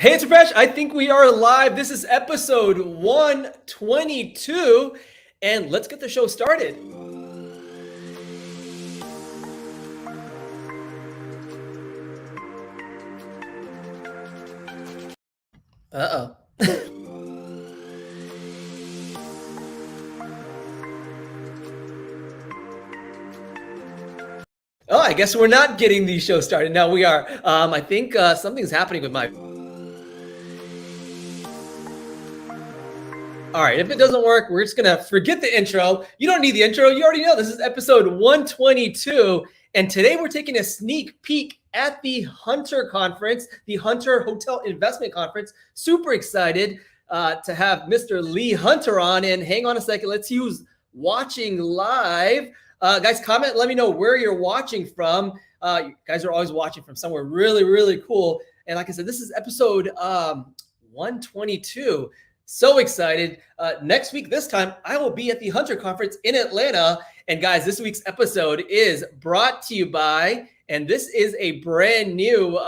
Hey, it's Rupesh. I think we are live. This is episode 122, and let's get the show started. Uh-oh. Oh, I guess we're not getting the show started. No, we are. I think something's happening with my... All right, if it doesn't work, we're just going to forget the intro. You don't need the intro. You already know this is episode 122. And today we're taking a sneak peek at the Hunter Conference, the Hunter Hotel Investment Conference. Super excited to have Mr. Lee Hunter on. And hang on a second. Let's see who's watching live. Guys, comment. Let me know where you're watching from. You guys are always watching from somewhere really, really cool. And like I said, this is episode 122. So excited. Next week, this time, I will be at the Hunter Conference in Atlanta. And guys, this week's episode is brought to you by, and this is a brand new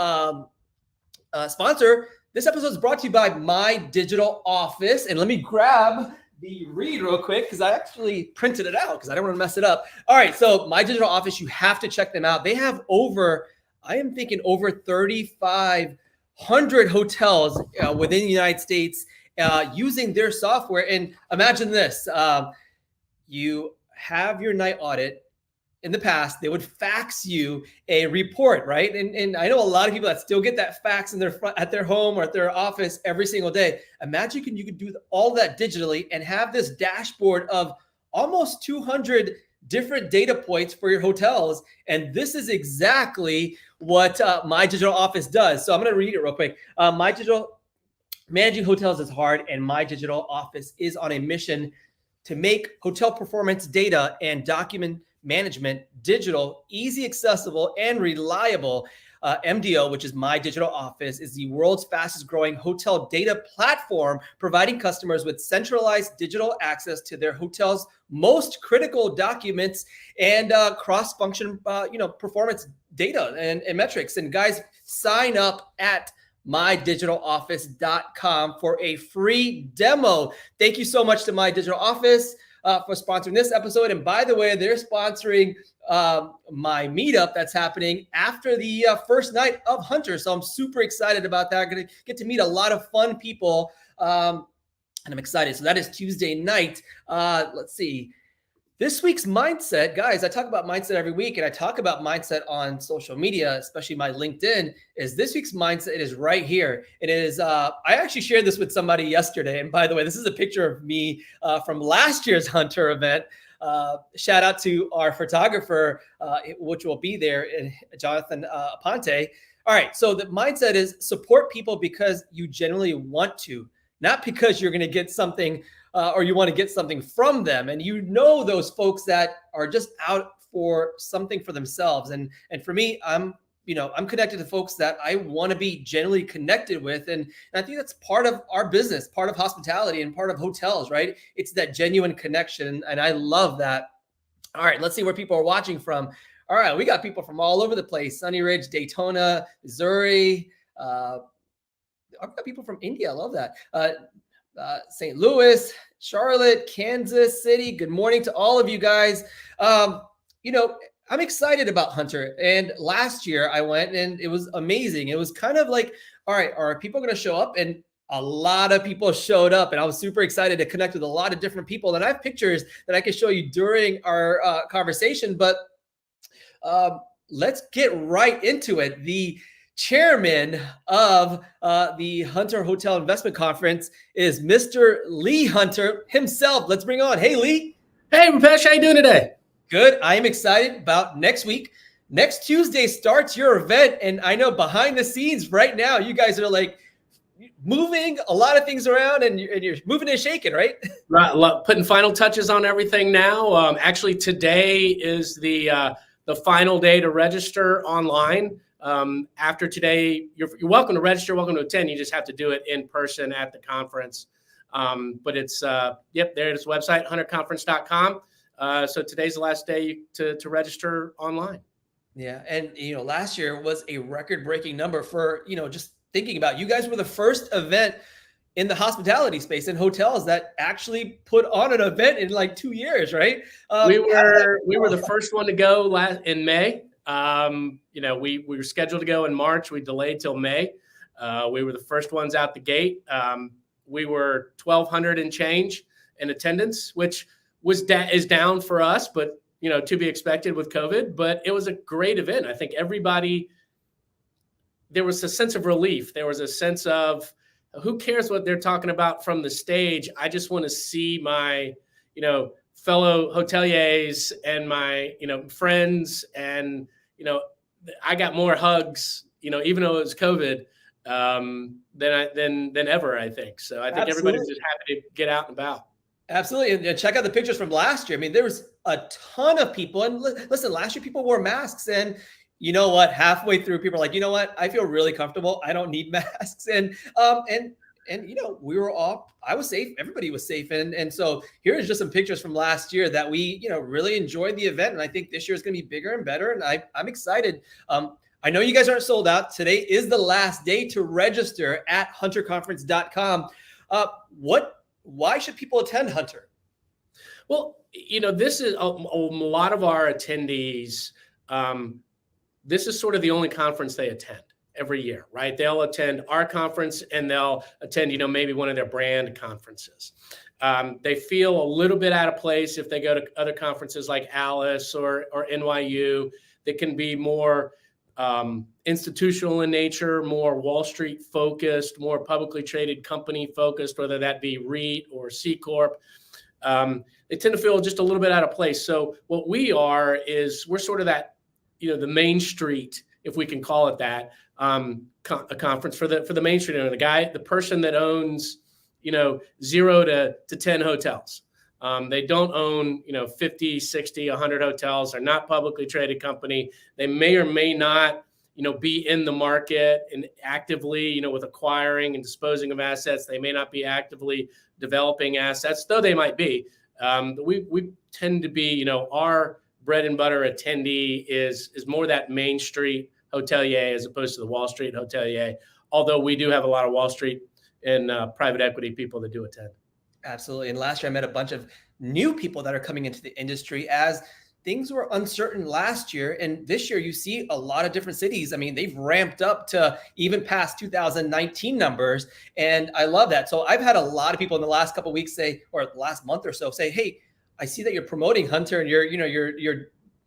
sponsor. This episode is brought to you by My Digital Office. And let me grab the read real quick because I actually printed it out because I don't want to mess it up. All right, so My Digital Office, you have to check them out. They have over 3,500 hotels within the United States using their software. And imagine this, you have your night audit. In the past, they would fax you a report, right? And I know a lot of people that still get that fax in at their home or at their office every single day. Imagine you could do all that digitally and have this dashboard of almost 200 different data points for your hotels. And this is exactly what My Digital Office does. So I'm going to read it real quick. Managing hotels is hard, and My Digital Office is on a mission to make hotel performance data and document management digital, easy, accessible, and reliable. MDO, which is My Digital Office, is the world's fastest growing hotel data platform, providing customers with centralized digital access to their hotel's most critical documents and cross-function, performance data and metrics. And guys, sign up at mydigitaloffice.com for a free demo. Thank you so much to My Digital Office for sponsoring this episode. And by the way, they're sponsoring my meetup that's happening after the first night of Hunter. So I'm super excited about that. I'm going to get to meet a lot of fun people. And I'm excited. So that is Tuesday night. Let's see. This week's mindset, guys, I talk about mindset every week, and I talk about mindset on social media, especially my LinkedIn, is this week's mindset is right here. It is, I actually shared this with somebody yesterday. And by the way, this is a picture of me from last year's Hunter event. Shout out to our photographer, which will be there, Jonathan Aponte. All right, so the mindset is support people because you genuinely want to, not because you're going to get something or you want to get something from them. And you know those folks that are just out for something for themselves. And for me, I'm connected to folks that I want to be genuinely connected with. And I think that's part of our business, part of hospitality and part of hotels, right? It's that genuine connection. And I love that. All right, let's see where people are watching from. All right, we got people from all over the place. Sunny Ridge, Daytona, Missouri. I've got people from India. I love that. St. Louis, Charlotte, Kansas City. Good morning to all of you guys. I'm excited about Hunter. And last year I went and it was amazing. It was kind of like, all right, are people going to show up? And a lot of people showed up, and I was super excited to connect with a lot of different people. And I have pictures that I can show you during our conversation, but let's get right into it. The chairman of the Hunter Hotel Investment Conference is Mr. Lee Hunter himself. Let's bring on. Hey, Lee. Hey, Rupesh. How you doing today? Good. I am excited about next week. Next Tuesday starts your event. And I know behind the scenes right now, you guys are like moving a lot of things around and you're moving and shaking, right? Right. Putting final touches on everything now. Actually, today is the final day to register online. After today, you're welcome to register, welcome to attend. You just have to do it in person at the conference. But it's, there it is, website, hunterconference.com. So today's the last day to register online. Yeah. And, last year was a record-breaking number for, just thinking about, you guys were the first event in the hospitality space in hotels that actually put on an event in like 2 years, right? We were the first one to go in May. We were scheduled to go in March. We delayed till May. We were the first ones out the gate. We were 1,200 and change in attendance, which is down for us, but to be expected with COVID. But it was a great event. I think there was a sense of relief. There was a sense of, who cares what they're talking about from the stage? I just want to see my, fellow hoteliers and my, friends. And, I got more hugs, even though it was COVID, than ever, I think. So I think everybody's just happy to get out and about. Absolutely. And check out the pictures from last year. I mean, there was a ton of people. And listen, last year people wore masks, and you know what? Halfway through, people are like, you know what? I feel really comfortable. I don't need masks. And we were all, I was safe. Everybody was safe. And so here's just some pictures from last year that we, really enjoyed the event. And I think this year is going to be bigger and better. And I'm excited. I know you guys aren't sold out. Today is the last day to register at hunterconference.com. Why should people attend Hunter? Well, this is a lot of our attendees. This is sort of the only conference they attend every year, right? They'll attend our conference and they'll attend, maybe one of their brand conferences. They feel a little bit out of place if they go to other conferences like Alice or NYU. They can be more institutional in nature, more Wall Street focused, more publicly traded company focused, whether that be REIT or C Corp. They tend to feel just a little bit out of place. So what we are is we're sort of that, the Main Street, if we can call it that, a conference for the Main Street owner, the person that owns, 0 to 10 hotels. They don't own, 50, 60, 100 hotels. They're not publicly traded company. They may or may not, be in the market and actively, with acquiring and disposing of assets. They may not be actively developing assets, though they might be. We tend to be, our bread and butter attendee is more that Main Street hotelier as opposed to the Wall Street hotelier. Although we do have a lot of Wall Street and private equity people that do attend. Absolutely. And last year I met a bunch of new people that are coming into the industry as things were uncertain last year. And this year you see a lot of different cities. I mean, they've ramped up to even past 2019 numbers. And I love that. So I've had a lot of people in the last couple of weeks or the last month or so say, hey, I see that you're promoting Hunter and you're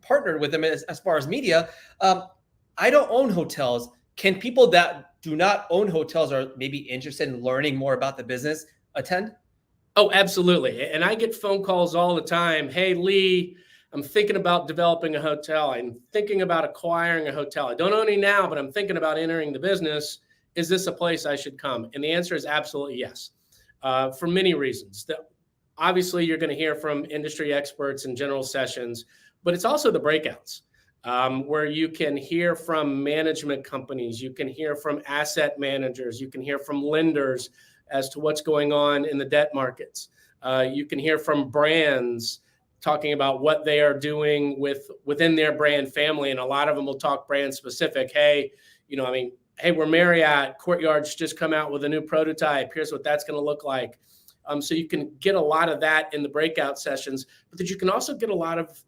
partnered with them as far as media. I don't own hotels. Can people that do not own hotels or maybe interested in learning more about the business attend? Oh, absolutely. And I get phone calls all the time. Hey, Lee, I'm thinking about developing a hotel. I'm thinking about acquiring a hotel. I don't own any now, but I'm thinking about entering the business. Is this a place I should come? And the answer is absolutely yes, for many reasons. Obviously, you're going to hear from industry experts in general sessions, but it's also the breakouts where you can hear from management companies. You can hear from asset managers. You can hear from lenders as to what's going on in the debt markets. You can hear from brands talking about what they are doing within their brand family. And a lot of them will talk brand specific. Hey, hey, we're Marriott. Courtyard's just come out with a new prototype. Here's what that's going to look like. So you can get a lot of that in the breakout sessions, but that you can also get a lot of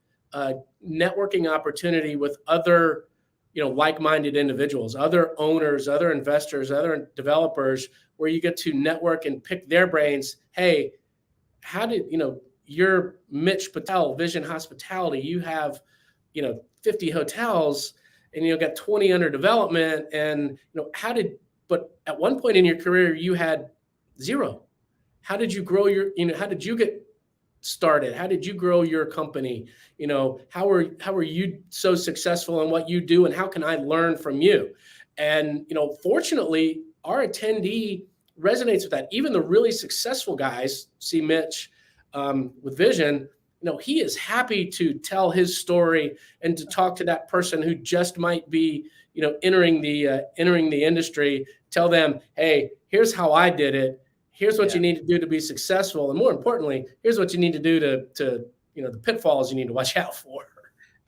networking opportunity with other, like-minded individuals, other owners, other investors, other developers, where you get to network and pick their brains. Hey, how did, you're Mitch Patel, Vision Hospitality. You have, 50 hotels and you got 20 under development. And, but at one point in your career, you had 0. How did you grow how did you get started? How did you grow your company? How are you so successful in what you do, and how can I learn from you? And, fortunately, our attendee resonates with that. Even the really successful guys, see Mitch with Vision, he is happy to tell his story and to talk to that person who just might be, entering the industry, tell them, hey, here's how I did it. Here's what you need to do to be successful. And more importantly, here's what you need to do to the pitfalls you need to watch out for.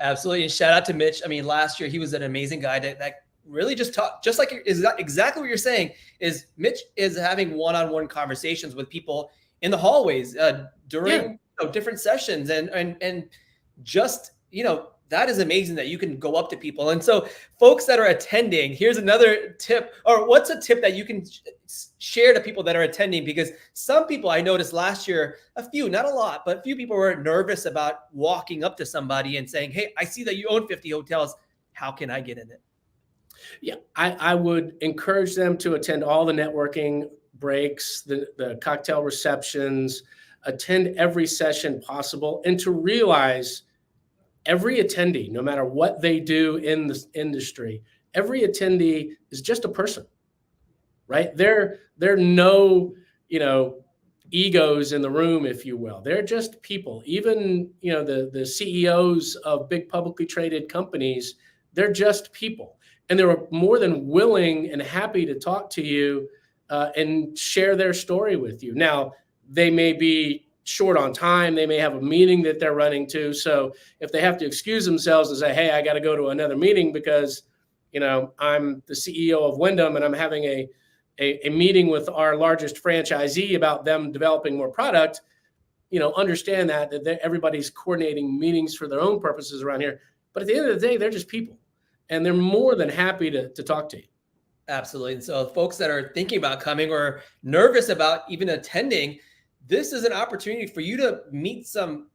Absolutely. And shout out to Mitch. I mean, last year he was an amazing guy that really just talk, just like is exactly what you're saying, is Mitch is having one-on-one conversations with people in the hallways during different sessions, and just, that is amazing that you can go up to people. And so folks that are attending, here's another tip, or what's a tip that you can share to people that are attending? Because some people, I noticed last year, a few, not a lot, but a few people were nervous about walking up to somebody and saying, hey, I see that you own 50 hotels. How can I get in it? Yeah, I would encourage them to attend all the networking breaks, the cocktail receptions, attend every session possible, and to realize every attendee, no matter what they do in this industry, every attendee is just a person, right? There are no, egos in the room, if you will. They're just people. Even, the CEOs of big publicly traded companies, they're just people. And they're more than willing and happy to talk to you and share their story with you. Now, they may be short on time. They may have a meeting that they're running to. So if they have to excuse themselves and say, hey, I got to go to another meeting because, I'm the CEO of Wyndham and I'm having a meeting with our largest franchisee about them developing more product, understand that everybody's coordinating meetings for their own purposes around here. But at the end of the day, they're just people. And they're more than happy to talk to you. Absolutely. And so folks that are thinking about coming or nervous about even attending, this is an opportunity for you to meet some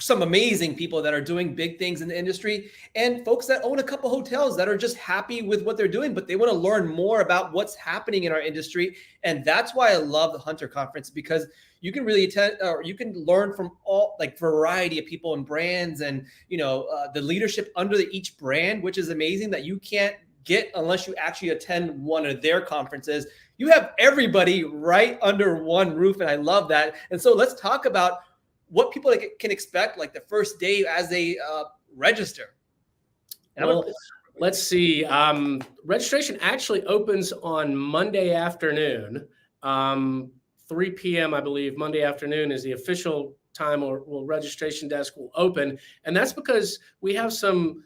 amazing people that are doing big things in the industry, and folks that own a couple hotels that are just happy with what they're doing, but they want to learn more about what's happening in our industry. And that's why I love the Hunter Conference, because you can really attend, or you can learn from all variety of people and brands, and the leadership under each brand, which is amazing that you can't get unless you actually attend one of their conferences. You have everybody right under one roof, and I love that. And so let's talk about what people can expect the first day as they register. Well, let's see. Registration actually opens on Monday afternoon, 3 p.m. I believe. Monday afternoon is the official time or registration desk will open, and that's because we have some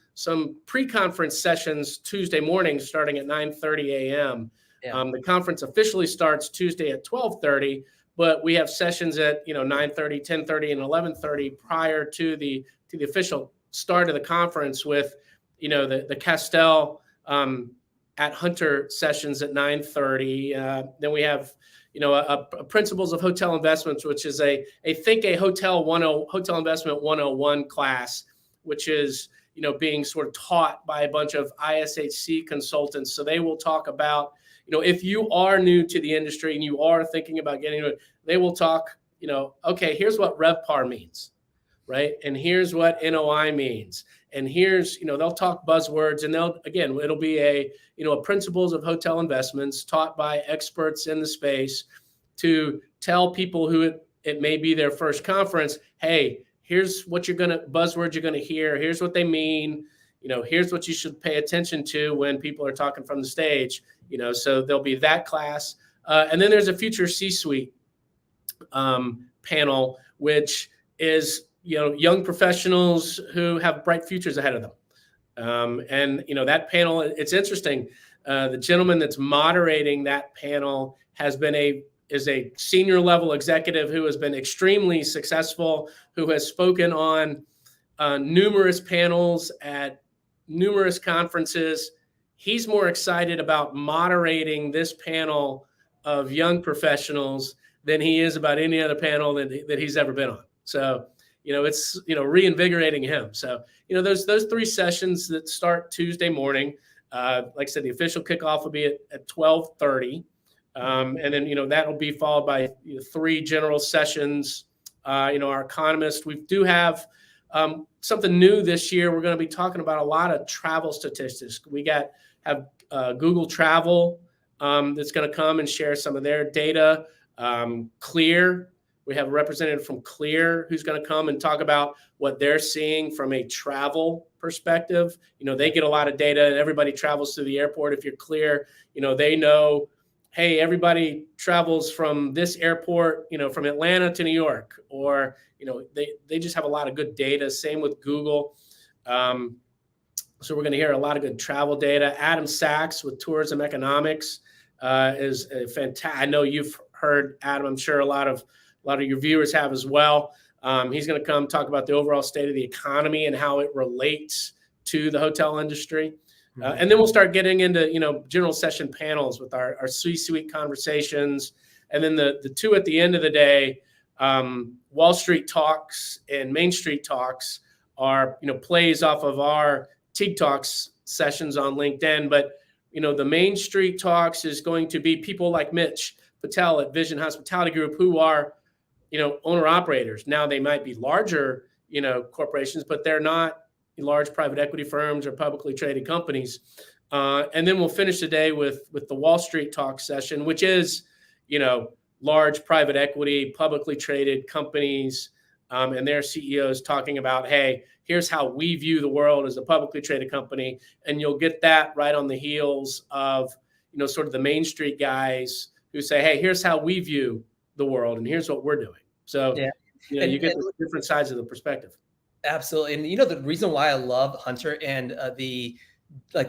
pre-conference sessions Tuesday morning starting at 9:30 a.m. Yeah. The conference officially starts Tuesday at 12:30. But we have sessions at 9:30, 10:30, and 11:30 prior to the official start of the conference with the Castell at Hunter sessions at 9:30. Then we have a Principles of Hotel Investments, which is a Think a Hotel Investment 101 class, which is being sort of taught by a bunch of ISHC consultants. So they will talk about if you are new to the industry and you are thinking about getting into it, they will talk, okay, here's what RevPAR means, right? And here's what NOI means. And here's, they'll talk buzzwords, and it'll be a Principles of Hotel Investments taught by experts in the space to tell people who it may be their first conference, hey, here's what buzzwords you're going to hear. Here's what they mean. Here's what you should pay attention to when people are talking from the stage. So there'll be that class. And then there's a future C-suite panel, which is, young professionals who have bright futures ahead of them. And that panel, it's interesting. The gentleman that's moderating that panel is a senior level executive who has been extremely successful, who has spoken on numerous panels at numerous conferences. He's more excited about moderating this panel of young professionals than he is about any other panel that he's ever been on. So, it's, reinvigorating him. So, those 3 sessions that start Tuesday morning. Like I said, the official kickoff will be at 12:30. And then, that'll be followed by 3 general sessions. Our economist, we do have something new this year. We're going to be talking about a lot of travel statistics. We have Google Travel that's going to come and share some of their data. Clear, we have a representative from Clear who's going to come and talk about what they're seeing from a travel perspective. They get a lot of data, and everybody travels through the airport. If you're Clear, they know, hey, everybody travels from this airport, from Atlanta to New York, or, they just have a lot of good data. Same with Google. So we're going to hear a lot of good travel data. Adam Sachs with tourism economics is a fantastic. I know you've heard Adam. I'm sure a lot of your viewers have as well. He's going to come talk about the overall state of the economy and how it relates to the hotel industry. And then we'll start getting into, general session panels with our C-suite conversations. And then the two at the end of the day, Wall Street Talks and Main Street Talks are, plays off of our TIG Talks sessions on LinkedIn. But, the Main Street Talks is going to be people like Mitch Patel at Vision Hospitality Group, who are, owner operators. Now they might be larger, corporations, but they're not large private equity firms or publicly traded companies. And then we'll finish the day with the Wall Street Talk session, which is, large private equity, publicly traded companies and their CEOs talking about, hey, here's how we view the world as a publicly traded company. And you'll get that right on the heels of, sort of the Main Street guys who say, hey, here's how we view the world and here's what we're doing. So, you get the different sides of the perspective. Absolutely. And the reason why I love Hunter and the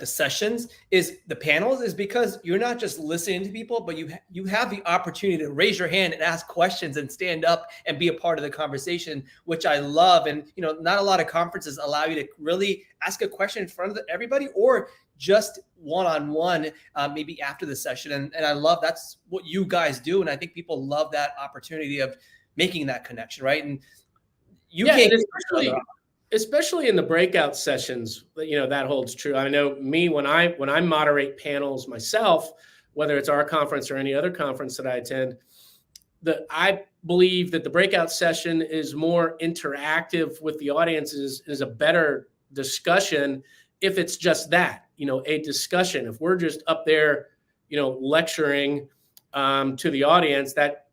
sessions is the panels is because you're not just listening to people, but you have the opportunity to raise your hand and ask questions and stand up and be a part of the conversation, which I love. And, not a lot of conferences allow you to really ask a question in front of everybody or just one-on-one, maybe after the session. And I love that's what you guys do. And I think people love that opportunity of making that connection, right? And you can't, especially in the breakout sessions, that holds true. I know me when I moderate panels myself, whether it's our conference or any other conference that I attend, I believe that the breakout session is more interactive with the audience, is a better discussion if it's just that, a discussion. If we're just up there, lecturing to the audience, that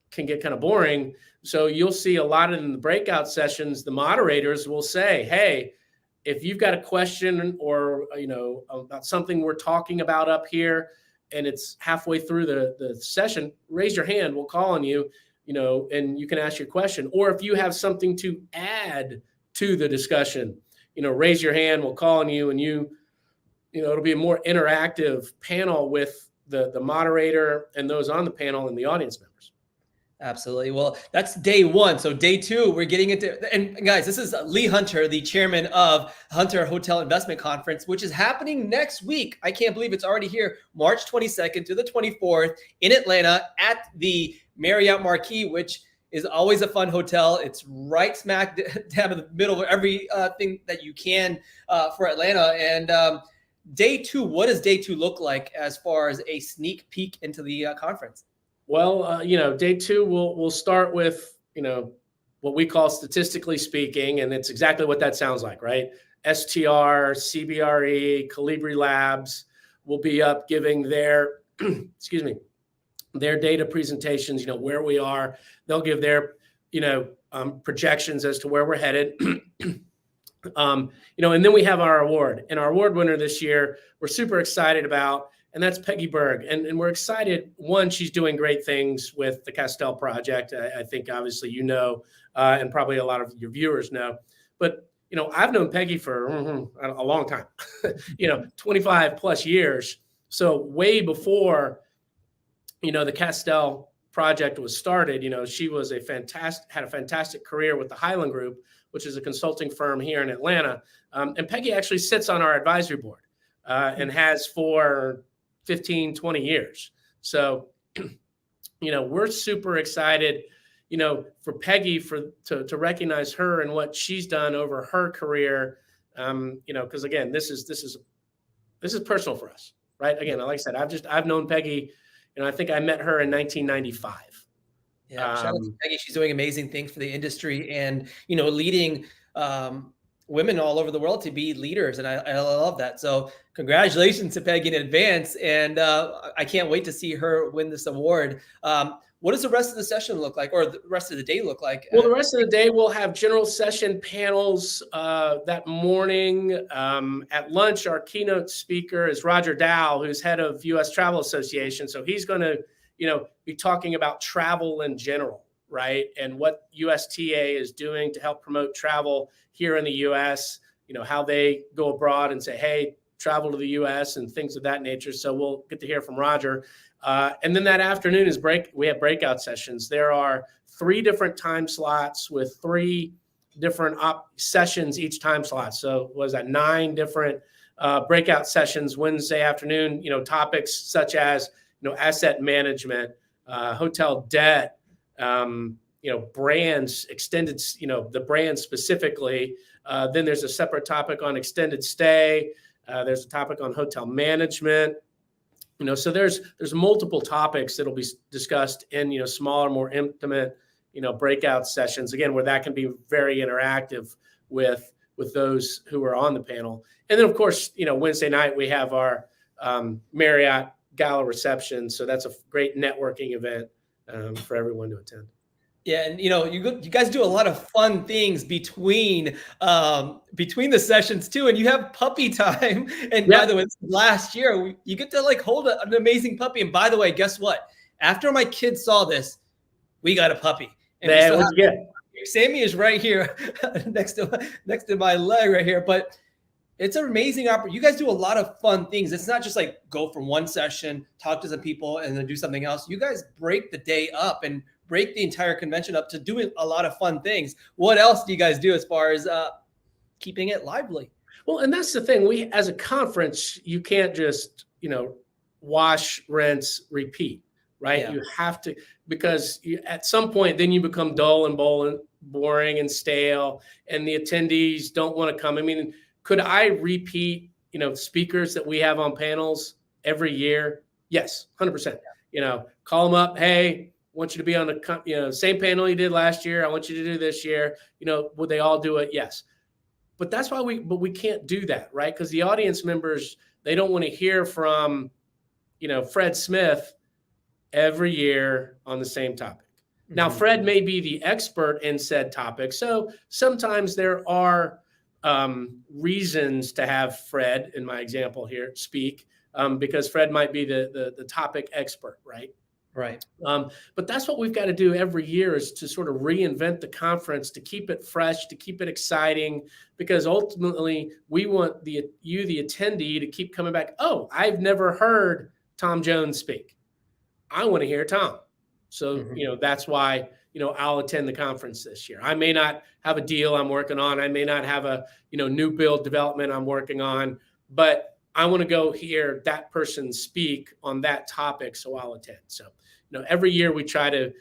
can get kind of boring. So you'll see a lot in the breakout sessions, the moderators will say, hey, if you've got a question or, about something we're talking about up here and it's halfway through the session, raise your hand, we'll call on you, and you can ask your question. Or if you have something to add to the discussion, raise your hand, we'll call on you, and it'll be a more interactive panel with the moderator and those on the panel and the audience members. Absolutely. Well, that's day one. So day two, we're getting into, and guys, this is Lee Hunter, the chairman of Hunter Hotel Investment Conference, which is happening next week. I can't believe it's already here, March 22nd to the 24th in Atlanta at the Marriott Marquis, which is always a fun hotel. It's right smack dab in the middle of every thing that you can for Atlanta. And day two, what does day two look like as far as a sneak peek into the conference? Well, day two, we'll start with, what we call statistically speaking, and it's exactly what that sounds like, right? STR, CBRE, Calibri Labs will be up giving their, their data presentations, where we are. They'll give their, projections as to where we're headed. And then we have our award. And our award winner this year, we're super excited about, and that's Peggy Berg. And we're excited. One, she's doing great things with the Castell Project. I think obviously and probably a lot of your viewers know. But, I've known Peggy for a long time, 25 plus years. So way before, the Castell Project was started, she was had a fantastic career with the Highland Group, which is a consulting firm here in Atlanta. And Peggy actually sits on our advisory board and has for 15, 20 years. So, we're super excited, for Peggy to recognize her and what she's done over her career. Because again, this is personal for us, right? Again, like I said, I've known Peggy, I think I met her in 1995. Yeah, shout out to Peggy. She's doing amazing things for the industry and, leading women all over the world to be leaders. And I love that. So congratulations to Peggy in advance. And I can't wait to see her win this award. What does the rest of the session look like, or the rest of the day look like? Well, the rest of the day, we'll have general session panels that morning. At lunch, our keynote speaker is Roger Dow, who's head of U.S. Travel Association. So he's going to, be talking about travel in general, right? And what USTA is doing to help promote travel here in the U.S. how they go abroad and say, hey, travel to the US and things of that nature. So we'll get to hear from Roger. And then that afternoon we have breakout sessions. There are 3 different time slots with 3 different sessions each time slot. So was that 9 different breakout sessions Wednesday afternoon, topics such as, asset management, hotel debt, brands, extended, the brand specifically. Then there's a separate topic on extended stay. There's a topic on hotel management. So there's multiple topics that'll be discussed in, smaller, more intimate, breakout sessions, again, where that can be very interactive with those who are on the panel. And then, of course, Wednesday night we have our Marriott Gala reception. So that's a great networking event for everyone to attend. Yeah, and you guys do a lot of fun things between the sessions too, and you have puppy time. And by the way, last year you get to hold an amazing puppy. And by the way, guess what? After my kids saw this, we got a puppy. And what'd you get? Sammy is right here next to my leg right here. But it's an amazing opportunity. You guys do a lot of fun things. It's not just go from one session, talk to some people, and then do something else. You guys break the day up and break the entire convention up to doing a lot of fun things. What else do you guys do as far as keeping it lively? Well, and that's the thing. We, as a conference, you can't just, wash, rinse, repeat, right? Yeah. You have to, because at some point, then you become dull and boring and stale, and the attendees don't want to come. I mean, could I repeat, speakers that we have on panels every year? Yes, 100%. Call them up. Hey, I want you to be on the same panel you did last year. I want you to do this year. Would they all do it? Yes. But that's why we can't do that, right? Because the audience members, they don't want to hear from, Fred Smith every year on the same topic. Mm-hmm. Now, Fred may be the expert in said topic. So sometimes there are reasons to have Fred, in my example here, speak, because Fred might be the topic expert, right? Right. But that's what we've got to do every year, is to sort of reinvent the conference, to keep it fresh, to keep it exciting, because ultimately we want the attendee to keep coming back. Oh, I've never heard Tom Jones speak. I want to hear Tom. So, that's why, I'll attend the conference this year. I may not have a deal I'm working on. I may not have a, new build development I'm working on, but I want to go hear that person speak on that topic. So I'll attend. So, every year we try to,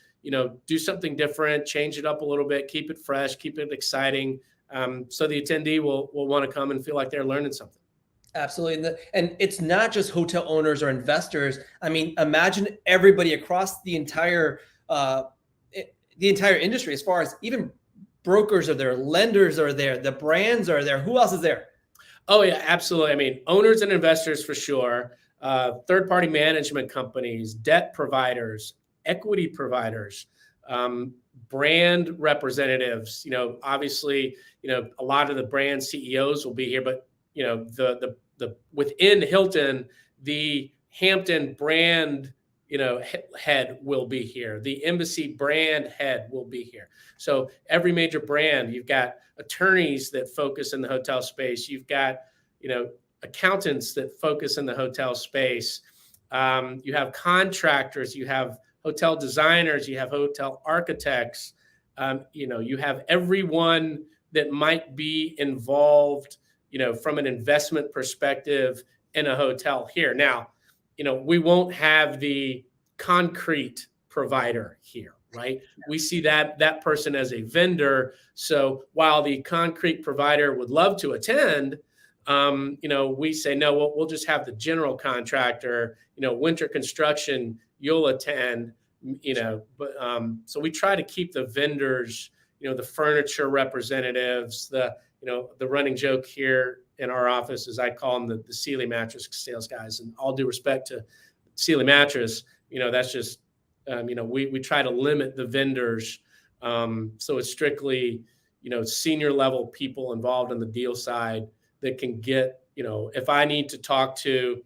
do something different, change it up a little bit, keep it fresh, keep it exciting. So the attendee will want to come and feel like they're learning something. Absolutely. And it's not just hotel owners or investors. I mean, imagine everybody across the entire industry, as far as even brokers are there, lenders are there, the brands are there. Who else is there? Oh, yeah, absolutely. I mean, owners and investors for sure, third-party management companies, debt providers, equity providers, brand representatives. Obviously, a lot of the brand CEOs will be here, but the within Hilton, the Hampton brand head will be here. The Embassy brand head will be here. So every major brand, you've got attorneys that focus in the hotel space. You've got, accountants that focus in the hotel space. You have contractors, you have hotel designers, you have hotel architects. You have everyone that might be involved, from an investment perspective in a hotel here. Now, we won't have the concrete provider here, right? We see that person as a vendor. So while the concrete provider would love to attend, we say, no, we'll just have the general contractor, winter construction, you'll attend, but so we try to keep the vendors, the furniture representatives, the running joke here in our office is I call them the Sealy mattress sales guys, and all due respect to Sealy mattress, that's just, we try to limit the vendors. So it's strictly, senior level people involved in the deal side that can get, if I need to talk to,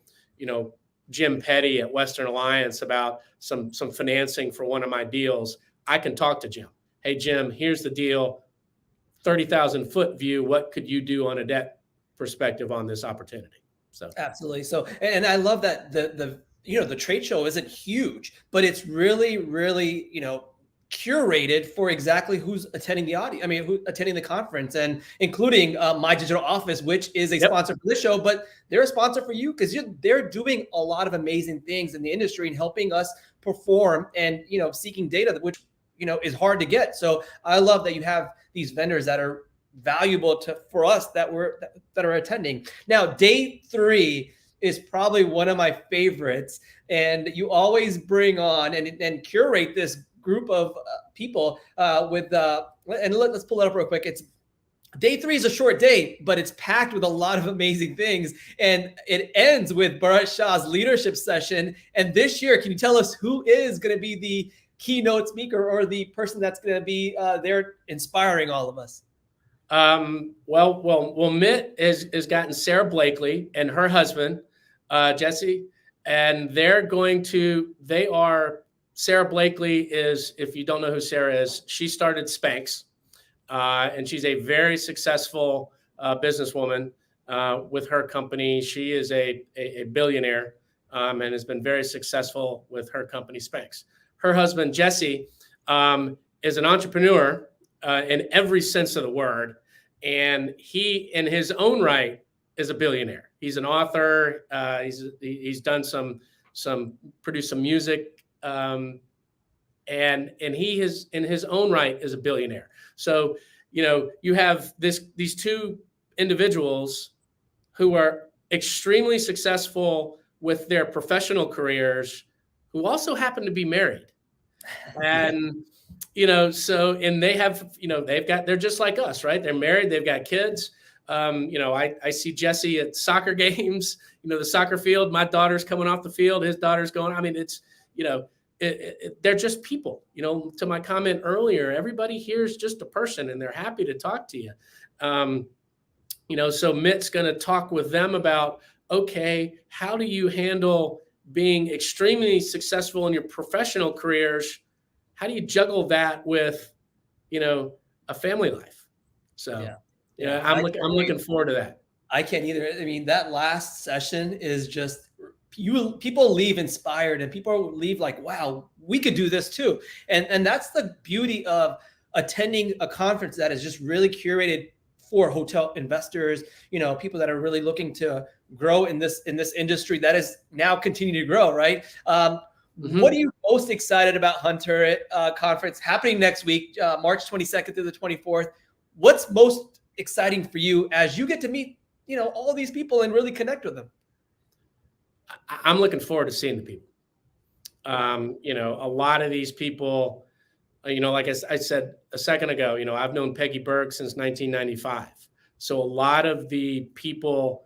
Jim Petty at Western Alliance about some financing for one of my deals, I can talk to Jim. Hey, Jim, here's the deal. 30,000 foot view, what could you do on a debt perspective on this opportunity? So absolutely. So, and I love that the trade show isn't huge, but it's really curated for exactly who's attending the audience. I mean, who attending the conference, and including My Digital Office, which is a sponsor for this show, but they're a sponsor for you because they're doing a lot of amazing things in the industry and helping us perform and seeking data, which is hard to get. So I love that you have these vendors that are valuable for us that are attending. Now, day 3 is probably one of my favorites, and you always bring on and curate this group of people with and let's pull it up real quick. It's day 3 is a short day, but it's packed with a lot of amazing things, and it ends with Bharat Shah's leadership session. And this year, can you tell us who is going to be the keynote speaker or the person that's going to be there inspiring all of us? Well, Mitt has gotten Sarah Blakely and her husband, Jesse, and Sarah Blakely is, if you don't know who Sarah is, she started Spanx, and she's a very successful businesswoman with her company. She is a billionaire and has been very successful with her company, Spanx. Her husband, Jesse, is an entrepreneur in every sense of the word. And he, in his own right, is a billionaire. He's an author. He's done produced some music. And he is, in his own right, is a billionaire. So, you have these two individuals who are extremely successful with their professional careers, who also happen to be married. And, and they have, they're just like us, right? They're married, they've got kids. I see Jesse at soccer games, the soccer field, my daughter's coming off the field, his daughter's going, I mean, it's, they're just people, to my comment earlier, everybody here is just a person and they're happy to talk to you. So Mitt's going to talk with them about, okay, how do you handle being extremely successful in your professional careers? How do you juggle that with, a family life? So, I'm looking forward to that. I can't either. I mean, that last session is just, people leave inspired, and people leave like, wow, we could do this too. And that's the beauty of attending a conference that is just really curated for hotel investors, people that are really looking to grow in this industry that is now continuing to grow, right? What are you most excited about Hunter Conference happening next week, March 22nd through the 24th? What's most exciting for you as you get to meet, all these people and really connect with them? I'm looking forward to seeing the people. A lot of these people, like I said a second ago, I've known Peggy Berg since 1995. So a lot of the people,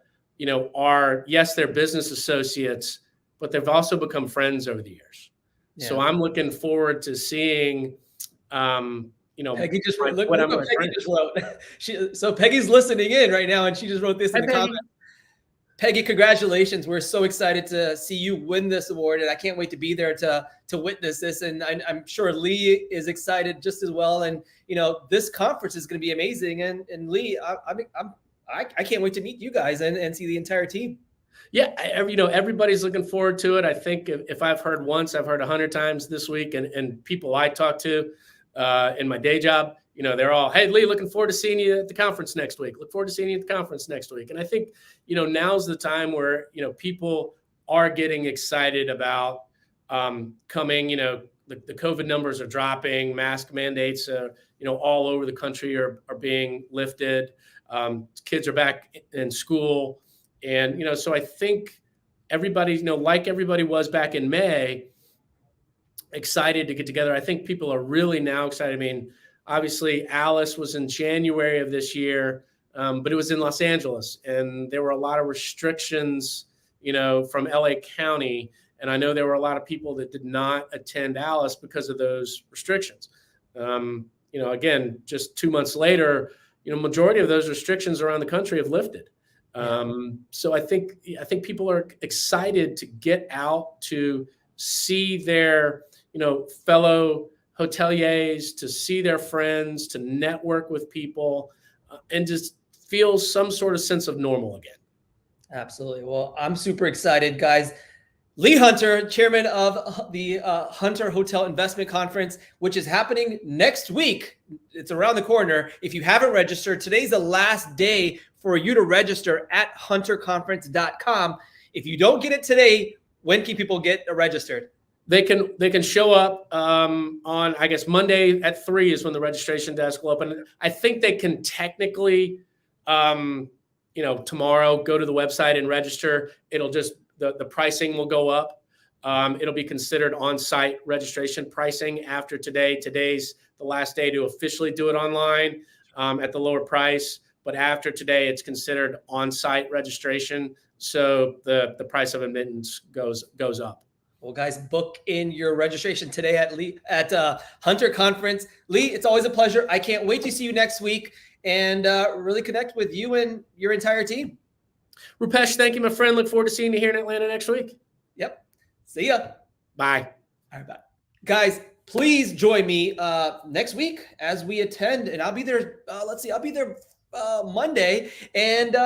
are, yes, they're business associates, but they've also become friends over the years. Yeah. So I'm looking forward to seeing, Peggy just wrote, look what Peggy just wrote. So Peggy's listening in right now, and she just wrote this in the comments. Peggy, congratulations. We're so excited to see you win this award, and I can't wait to be there to witness this. And I'm sure Lee is excited just as well. And, this conference is going to be amazing. And Lee, I can't wait to meet you guys and see the entire team. Yeah, everybody's looking forward to it. I think if I've heard once, I've heard 100 times this week, and people I talk to in my day job, they're all, hey, Lee, looking forward to seeing you at the conference next week. Look forward to seeing you at the conference next week. And I think, now's the time where, people are getting excited about coming. The COVID numbers are dropping, mask mandates, all over the country are being lifted. Kids are back in school. And, so I think everybody, like everybody was back in May, excited to get together. I think people are really now excited. I mean, obviously Alice was in January of this year, but it was in Los Angeles, and there were a lot of restrictions, from LA County. And I know there were a lot of people that did not attend Alice because of those restrictions. Again, just 2 months later, majority of those restrictions around the country have lifted. So I think people are excited to get out to see their, fellow hoteliers to see their friends, to network with people, and just feel some sort of sense of normal again. Absolutely. Well, I'm super excited, guys. Lee Hunter, chairman of the Hunter Hotel Investment Conference, which is happening next week. It's around the corner. If you haven't registered, today's the last day for you to register at hunterconference.com. If you don't get it today, when can people get registered? They can show up on, I guess, Monday at 3 is when the registration desk will open. I think they can technically, tomorrow go to the website and register. It'll just, the pricing will go up. It'll be considered on-site registration pricing after today. Today's the last day to officially do it online at the lower price. But after today, it's considered on-site registration. So the price of admittance goes up. Well, guys, book in your registration today at Hunter Conference. Lee, it's always a pleasure. I can't wait to see you next week and really connect with you and your entire team. Rupesh, thank you, my friend. Look forward to seeing you here in Atlanta next week. Yep. See ya. Bye. All right, bye. Guys, please join me next week as we attend, and I'll be there. I'll be there Monday and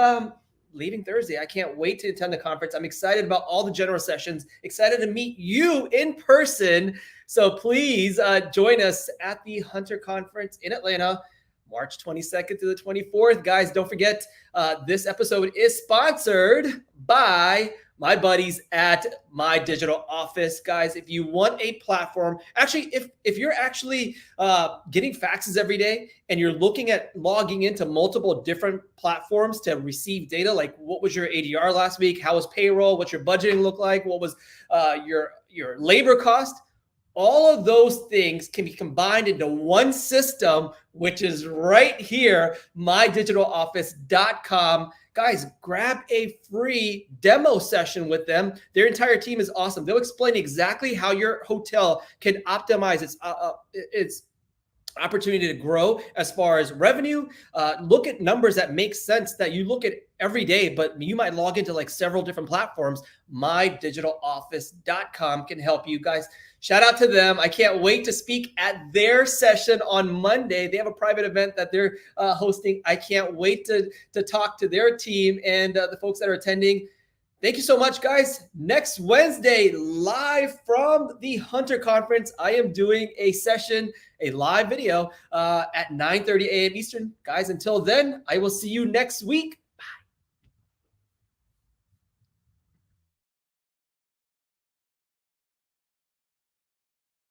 leaving Thursday. I can't wait to attend the conference. I'm excited about all the general sessions, excited to meet you in person. So please join us at the Hunter Conference in Atlanta, March 22nd to the 24th. Guys, don't forget, this episode is sponsored by my buddies at My Digital Office. Guys, if you want a platform, actually, if you're actually getting faxes every day and you're looking at logging into multiple different platforms to receive data, like what was your ADR last week? How was payroll? What's your budgeting look like? What was your labor cost? All of those things can be combined into one system, which is right here, mydigitaloffice.com. Guys, grab a free demo session with them. Their entire team is awesome. They'll explain exactly how your hotel can optimize its opportunity to grow as far as revenue. Look at numbers that make sense that you look at every day, but you might log into like several different platforms. mydigitaloffice.com can help you guys. Shout out to them. I can't wait to speak at their session on Monday. They have a private event that they're hosting. I can't wait to talk to their team and the folks that are attending. Thank you so much, guys. Next Wednesday, live from the Hunter Conference, I am doing a session, a live video at 9:30 a.m. Eastern. Guys, until then, I will see you next week.